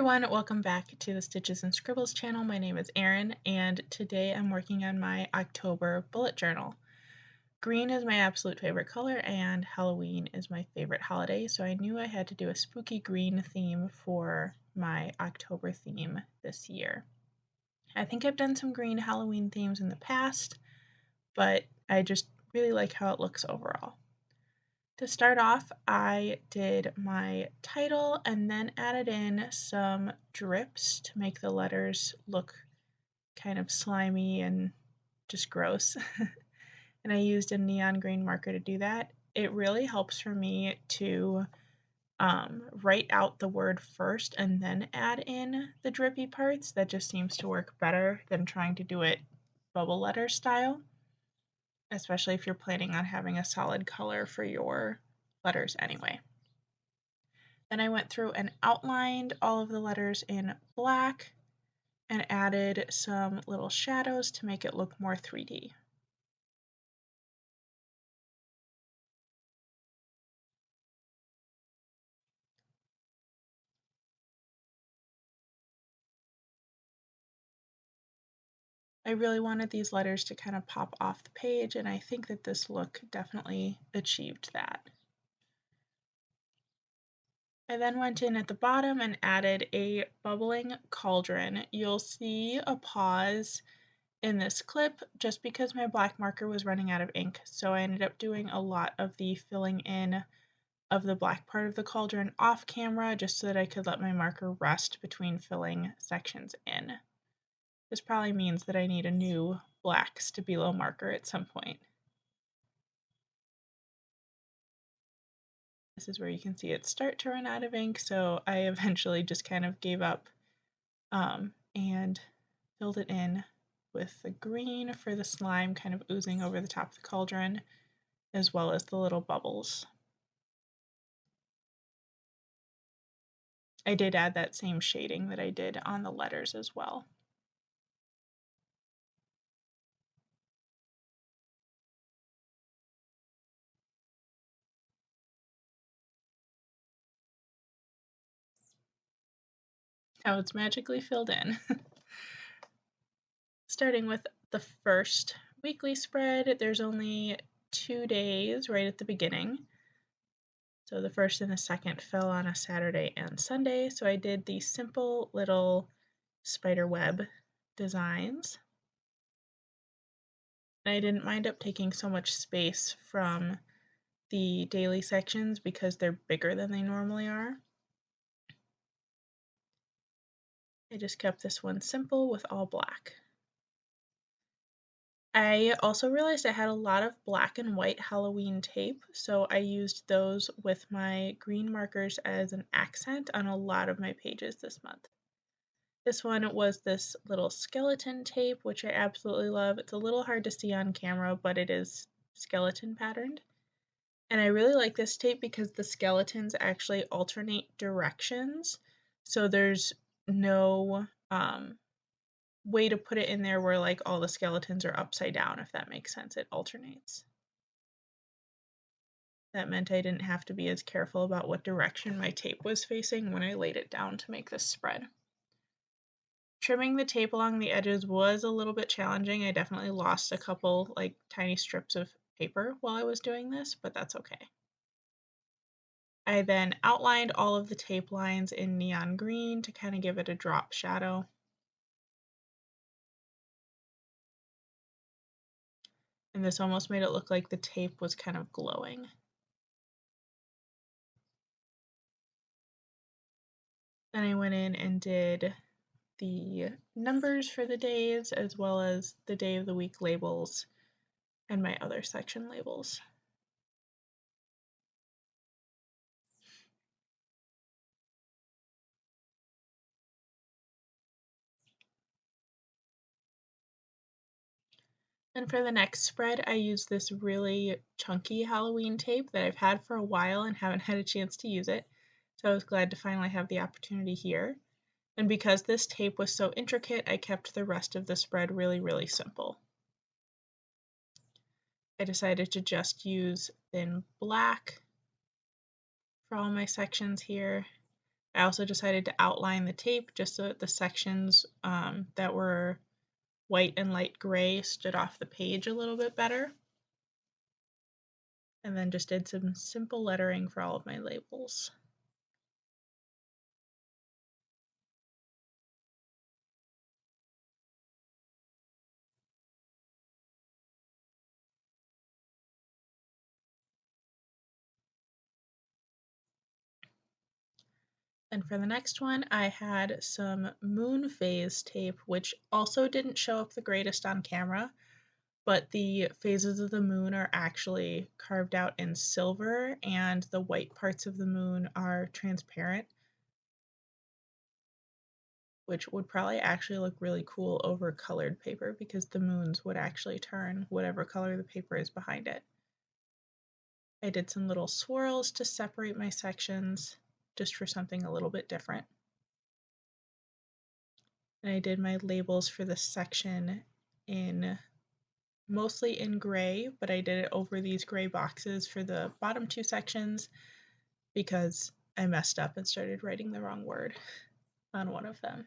everyone, welcome back to the Stitches and Scribbles channel. My name is Erin, and today I'm working on my October bullet journal. Green is my absolute favorite color, and Halloween is my favorite holiday, so I knew I had to do a spooky green theme for my October theme this year. I think I've done some green Halloween themes in the past, but I just really like how it looks overall. To start off, I did my title and then added in some drips to make the letters look kind of slimy and just gross. And I used a neon green marker to do that. It really helps for me to write out the word first and then add in the drippy parts. That just seems to work better than trying to do it bubble letter style, especially if you're planning on having a solid color for your letters anyway. Then I went through and outlined all of the letters in black and added some little shadows to make it look more 3D. I really wanted these letters to kind of pop off the page, and I think that this look definitely achieved that. I then went in at the bottom and added a bubbling cauldron. You'll see a pause in this clip just because my black marker was running out of ink, so I ended up doing a lot of the filling in of the black part of the cauldron off camera just so that I could let my marker rest between filling sections in. This probably means that I need a new black Stabilo marker at some point. This is where you can see it start to run out of ink, so I eventually just kind of gave up and filled it in with the green for the slime kind of oozing over the top of the cauldron, as well as the little bubbles. I did add that same shading that I did on the letters as well. Now it's magically filled in. Starting with the first weekly spread, there's only 2 days right at the beginning. So the first and the second fell on a Saturday and Sunday, so I did these simple little spider web designs. I didn't mind up taking so much space from the daily sections because they're bigger than they normally are. I just kept this one simple with all black. I also realized I had a lot of black and white Halloween tape, so I used those with my green markers as an accent on a lot of my pages this month. This one was this little skeleton tape, which I absolutely love. It's a little hard to see on camera, but it is skeleton patterned. And I really like this tape because the skeletons actually alternate directions, so there's no way to put it in there where like all the skeletons are upside down, if that makes sense. It alternates. That meant I didn't have to be as careful about what direction my tape was facing when I laid it down to make this spread. Trimming the tape along the edges was a little bit challenging. I definitely lost a couple like tiny strips of paper while I was doing this, but that's okay. I then outlined all of the tape lines in neon green to kind of give it a drop shadow. And this almost made it look like the tape was kind of glowing. Then I went in and did the numbers for the days as well as the day of the week labels and my other section labels. And for the next spread, I used this really chunky Halloween tape that I've had for a while and haven't had a chance to use it. So I was glad to finally have the opportunity here. And because this tape was so intricate, I kept the rest of the spread really, really simple. I decided to just use thin black for all my sections here. I also decided to outline the tape just so that the sections that were white and light gray stood off the page a little bit better. And then just did some simple lettering for all of my labels. And for the next one, I had some moon phase tape, which also didn't show up the greatest on camera, but the phases of the moon are actually carved out in silver and the white parts of the moon are transparent, which would probably actually look really cool over colored paper because the moons would actually turn whatever color the paper is behind it. I did some little swirls to separate my sections just for something a little bit different. And I did my labels for this section in mostly in gray, but I did it over these gray boxes for the bottom two sections because I messed up and started writing the wrong word on one of them.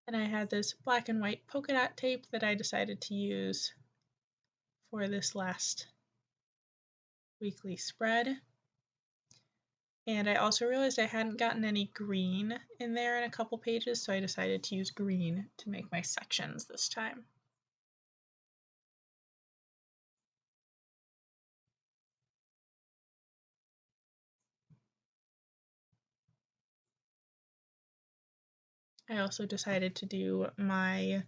And I had this black and white polka dot tape that I decided to use for this last weekly spread. And I also realized I hadn't gotten any green in there in a couple pages, so I decided to use green to make my sections this time. I also decided to do my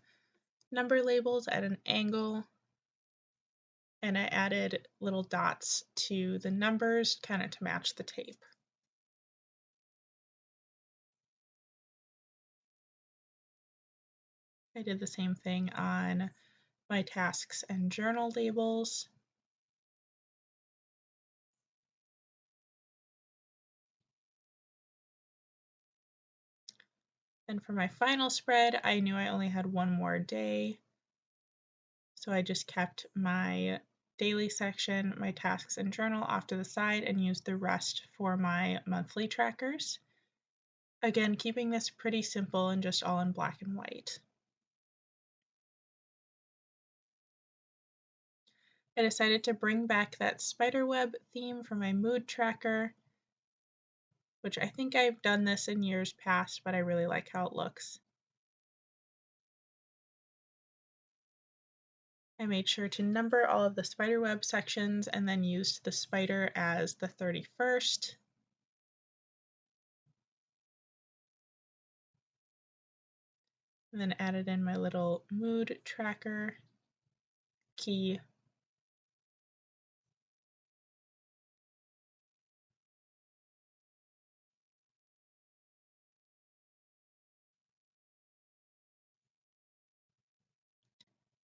number labels at an angle, and I added little dots to the numbers kind of to match the tape. I did the same thing on my tasks and journal labels. And for my final spread, I knew I only had one more day, so I just kept my daily section, my tasks and journal off to the side and used the rest for my monthly trackers. Again, keeping this pretty simple and just all in black and white. I decided to bring back that spiderweb theme for my mood tracker, which I think I've done this in years past, but I really like how it looks. I made sure to number all of the spiderweb sections and then used the spider as the 31st. And then added in my little mood tracker key.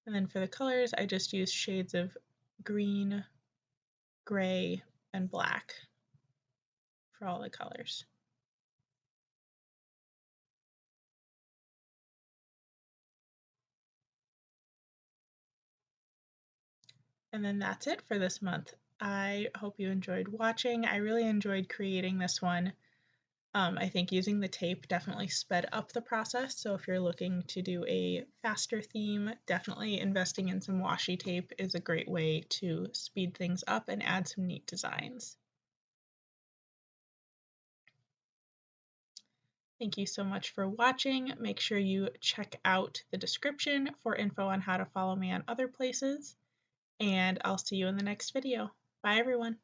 And then for the colors, I just used shades of green, gray, and black for all the colors. And then that's it for this month. I hope you enjoyed watching. I really enjoyed creating this one. I think using the tape definitely sped up the process. So if you're looking to do a faster theme, definitely investing in some washi tape is a great way to speed things up and add some neat designs. Thank you so much for watching. Make sure you check out the description for info on how to follow me on other places, and I'll see you in the next video. Bye everyone.